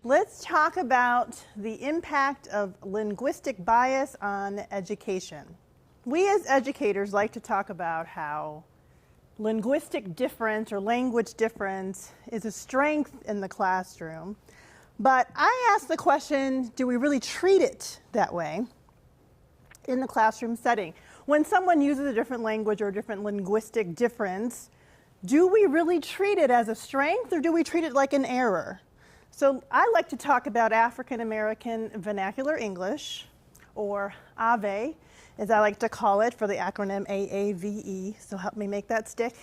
Let's talk about the impact of linguistic bias on education. We as educators like to talk about how linguistic difference or language difference is a strength in the classroom. But I ask the question, do we really treat it that way in the classroom setting? When someone uses a different language or a different linguistic difference, do we really treat it as a strength or do we treat it like an error? So I like to talk about African American Vernacular English, or AAVE, as I like to call it for the acronym AAVE, so help me make that stick.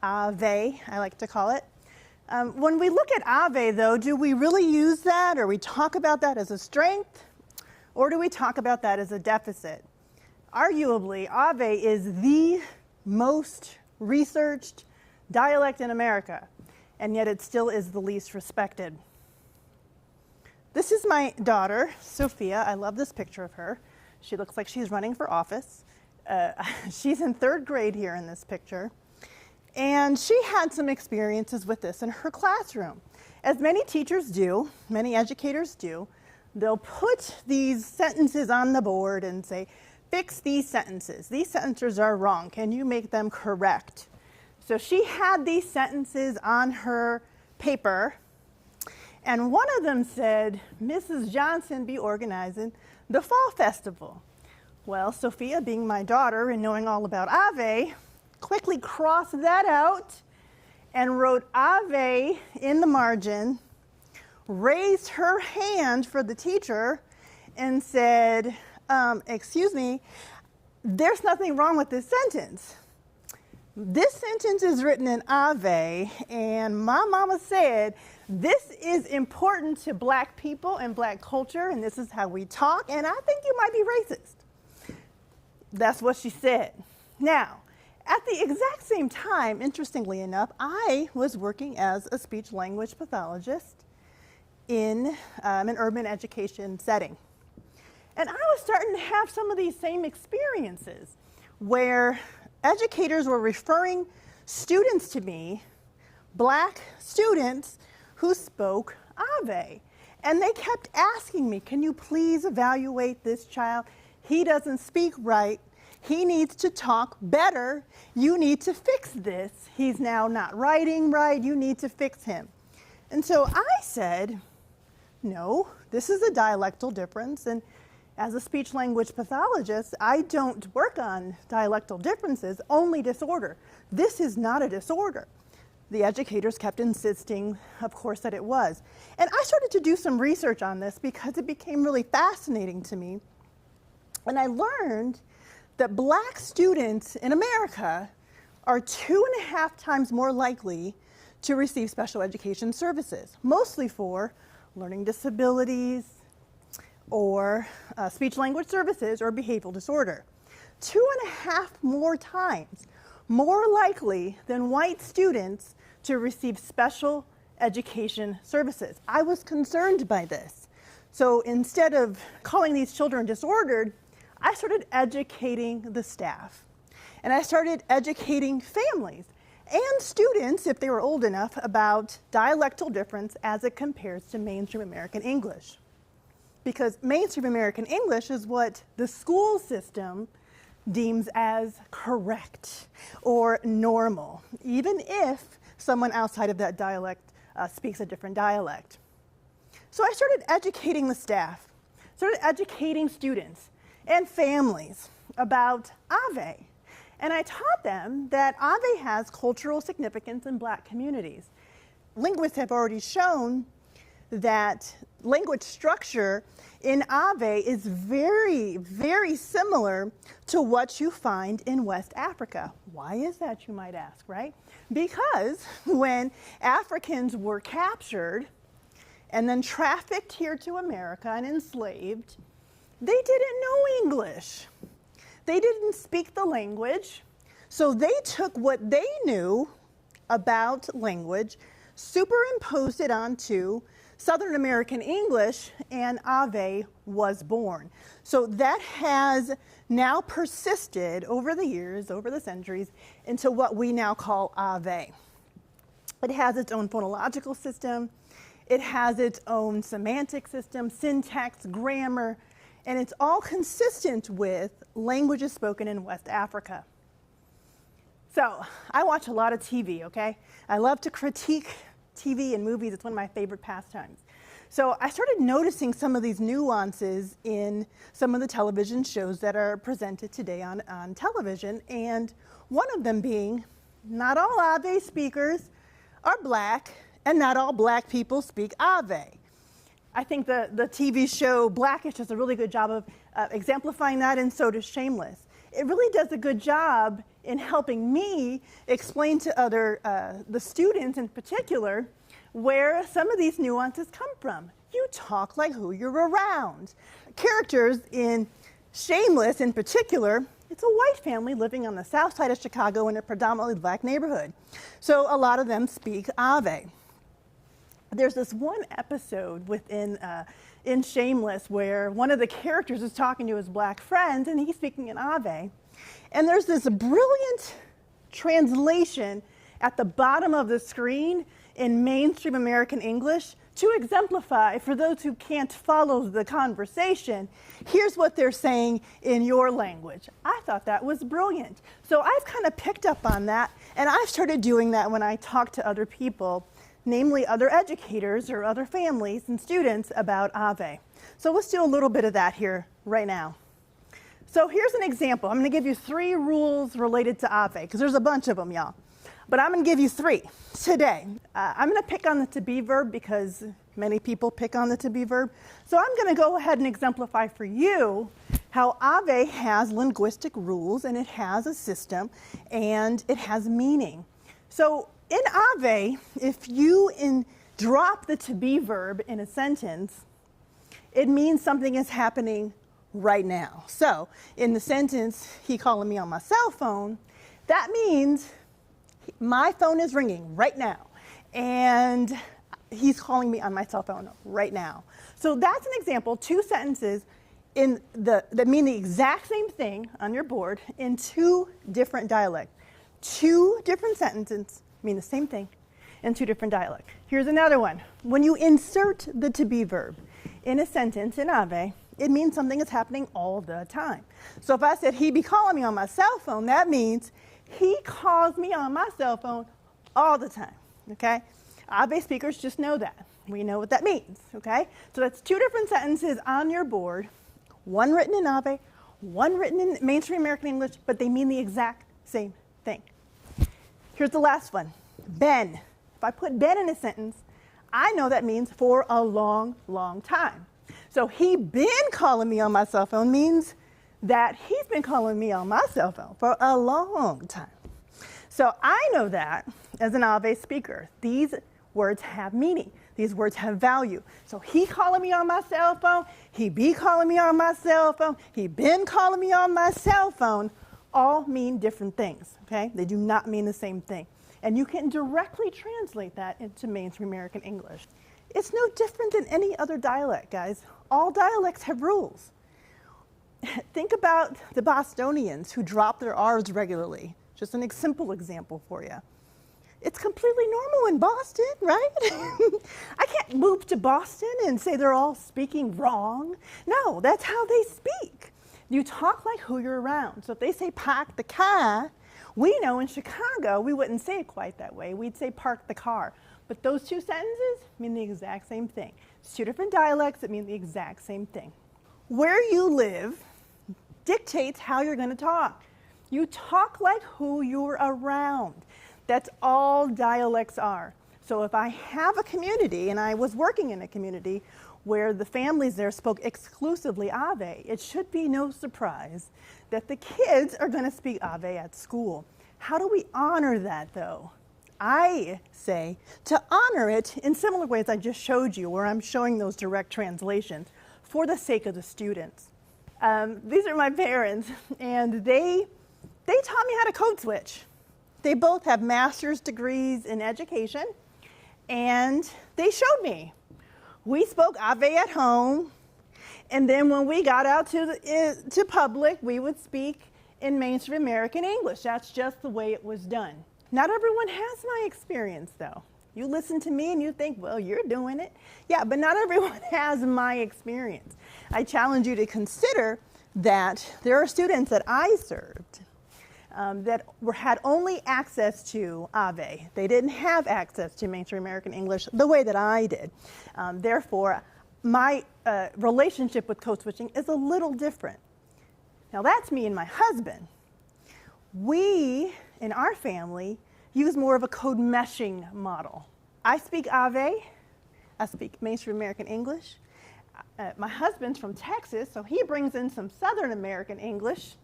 AAVE, I like to call it. When we look at AAVE, though, do we really use that, or we talk about that as a strength, or do we talk about that as a deficit? Arguably, AAVE is the most researched dialect in America, and yet it still is the least respected. This is my daughter, Sophia. I love this picture of her. She looks like she's running for office. She's in 3rd grade here in this picture. And she had some experiences with this in her classroom. As many teachers do, many educators do, they'll put these sentences on the board and say, fix these sentences. These sentences are wrong. Can you make them correct? So she had these sentences on her paper. And one of them said, Mrs. Johnson be organizing the fall festival. Well, Sophia, being my daughter and knowing all about AAVE, quickly crossed that out and wrote AAVE in the margin, raised her hand for the teacher, and said, excuse me, there's nothing wrong with this sentence. This sentence is written in AAVE, and my mama said, this is important to Black people and Black culture, and this is how we talk, and I think you might be racist. That's what she said. Now, at the exact same time, interestingly enough, I was working as a speech-language pathologist in an urban education setting. And I was starting to have some of these same experiences where educators were referring students to me, Black students, who spoke AAVE. And they kept asking me, can you please evaluate this child? He doesn't speak right. He needs to talk better. You need to fix this. He's now not writing right. You need to fix him. And so I said, no, this is a dialectal difference. And as a speech-language pathologist, I don't work on dialectal differences, only disorder. This is not a disorder. The educators kept insisting, of course, that it was. And I started to do some research on this because it became really fascinating to me. And I learned that Black students in America are 2.5 times more likely to receive special education services, mostly for learning disabilities or speech-language services or behavioral disorder. 2.5 more times more likely than white students to receive special education services. I was concerned by this. So instead of calling these children disordered, I started educating the staff. And I started educating families and students, if they were old enough, about dialectal difference as it compares to mainstream American English. Because mainstream American English is what the school system deems as correct or normal, even if someone outside of that dialect speaks a different dialect. So I started educating the staff, started educating students and families about AAVE. And I taught them that AAVE has cultural significance in Black communities. Linguists have already shown that language structure in AAVE is very, very similar to what you find in West Africa. Why is that, you might ask, right? Because when Africans were captured and then trafficked here to America and enslaved, they didn't know English. They didn't speak the language, so they took what they knew about language, superimposed it onto Southern American English, and AAVE was born. So that has now persisted over the years, over the centuries, into what we now call AAVE. It has its own phonological system. It has its own semantic system, syntax, grammar, and it's all consistent with languages spoken in West Africa. So, I watch a lot of TV, okay? I love to critique TV and movies. It's one of my favorite pastimes. So I started noticing some of these nuances in some of the television shows that are presented today on television, and one of them being, not all AAVE speakers are black, and not all black people speak AAVE. I think the TV show Blackish does a really good job of exemplifying that, and so does Shameless. It really does a good job in helping me explain to the students in particular, where some of these nuances come from. You talk like who you're around. Characters in Shameless in particular, it's a white family living on the south side of Chicago in a predominantly black neighborhood. So a lot of them speak AAVE. There's this one episode in Shameless where one of the characters is talking to his black friends and he's speaking in AAVE. And there's this brilliant translation at the bottom of the screen in mainstream American English to exemplify, for those who can't follow the conversation, here's what they're saying in your language. I thought that was brilliant. So I've kind of picked up on that, and I've started doing that when I talk to other people, namely other educators or other families and students about AAVE. So let's do a little bit of that here right now. So here's an example. I'm going to give you 3 rules related to AAVE, because there's a bunch of them, y'all. But I'm going to give you 3 today. I'm going to pick on the to be verb because many people pick on the to be verb. So I'm going to go ahead and exemplify for you how AAVE has linguistic rules, and it has a system, and it has meaning. So in AAVE, if you drop the to be verb in a sentence, it means something is happening right now. So in the sentence, he calling me on my cell phone, that means my phone is ringing right now, and he's calling me on my cell phone right now. So that's an example, 2 sentences that mean the exact same thing on your board in 2 different dialects. 2 different sentences mean the same thing in 2 different dialects. Here's another one. When you insert the to be verb in a sentence in AAVE, it means something is happening all the time. So if I said he be calling me on my cell phone, that means he calls me on my cell phone all the time, okay? AAVE speakers just know that. We know what that means, okay? So that's 2 different sentences on your board, one written in AAVE, one written in mainstream American English, but they mean the exact same thing. Here's the last one, been. If I put been in a sentence, I know that means for a long, long time. So he been calling me on my cell phone means that he's been calling me on my cell phone for a long time. So I know that as an AAVE speaker, these words have meaning. These words have value. So he calling me on my cell phone, he be calling me on my cell phone, he been calling me on my cell phone, all mean different things, okay? They do not mean the same thing. And you can directly translate that into mainstream American English. It's no different than any other dialect, guys. All dialects have rules. Think about the Bostonians who drop their R's regularly. Just a simple example for you. It's completely normal in Boston, right? I can't move to Boston and say they're all speaking wrong. No, that's how they speak. You talk like who you're around. So if they say park the car, we know in Chicago we wouldn't say it quite that way. We'd say park the car. But those 2 sentences mean the exact same thing. It's 2 different dialects that mean the exact same thing. Where you live dictates how you're going to talk. You talk like who you're around. That's all dialects are. So if I have a community, and I was working in a community where the families there spoke exclusively AAVE, it should be no surprise that the kids are going to speak AAVE at school. How do we honor that, though? I say to honor it in similar ways I just showed you, where I'm showing those direct translations for the sake of the students. These are my parents, and they taught me how to code switch. They both have master's degrees in education, and they showed me. We spoke AAVE at home, and then when we got out to public, we would speak in mainstream American English. That's just the way it was done. Not everyone has my experience, though. You listen to me and you think, well, you're doing it. Yeah, but not everyone has my experience. I challenge you to consider that there are students that I served that had only access to AAVE. They didn't have access to mainstream American English the way that I did. Therefore, my relationship with code switching is a little different. Now that's me and my husband. We, in our family, use more of a code meshing model. I speak AAVE, I speak mainstream American English. My husband's from Texas, so he brings in some Southern American English.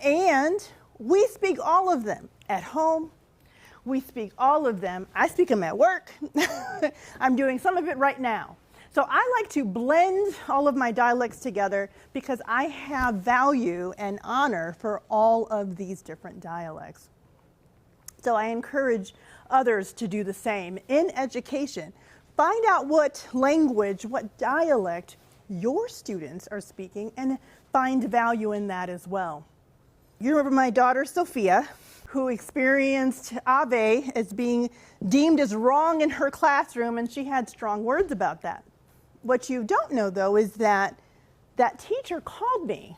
And we speak all of them at home. We speak all of them. I speak them at work. I'm doing some of it right now. So I like to blend all of my dialects together because I have value and honor for all of these different dialects. So I encourage others to do the same in education. Find out what language, what dialect your students are speaking and find value in that as well. You remember my daughter Sophia, who experienced AAVE as being deemed as wrong in her classroom, and she had strong words about that. What you don't know, though, is that that teacher called me.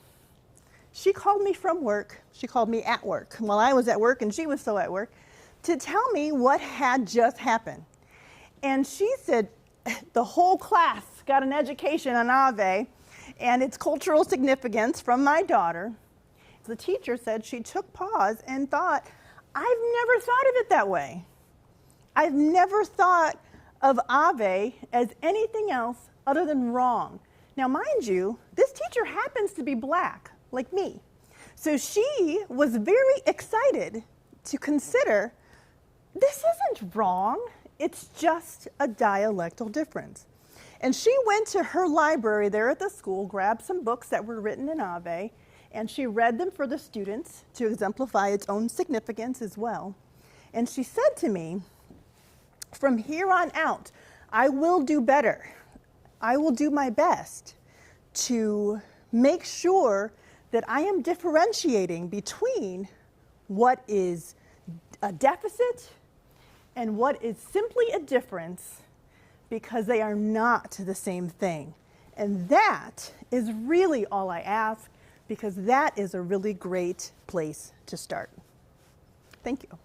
She called me from work. She called me at work while I was at work and she was still at work to tell me what had just happened. And she said the whole class got an education on AAVE and its cultural significance from my daughter. The teacher said she took pause and thought, I've never thought of it that way. I've never thought of AAVE as anything else other than wrong. Now, mind you, this teacher happens to be black, like me. So she was very excited to consider this isn't wrong, it's just a dialectal difference. And she went to her library there at the school, grabbed some books that were written in AAVE, and she read them for the students to exemplify its own significance as well. And she said to me, from here on out, I will do better. I will do my best to make sure that I am differentiating between what is a deficit and what is simply a difference, because they are not the same thing. And that is really all I ask, because that is a really great place to start. Thank you.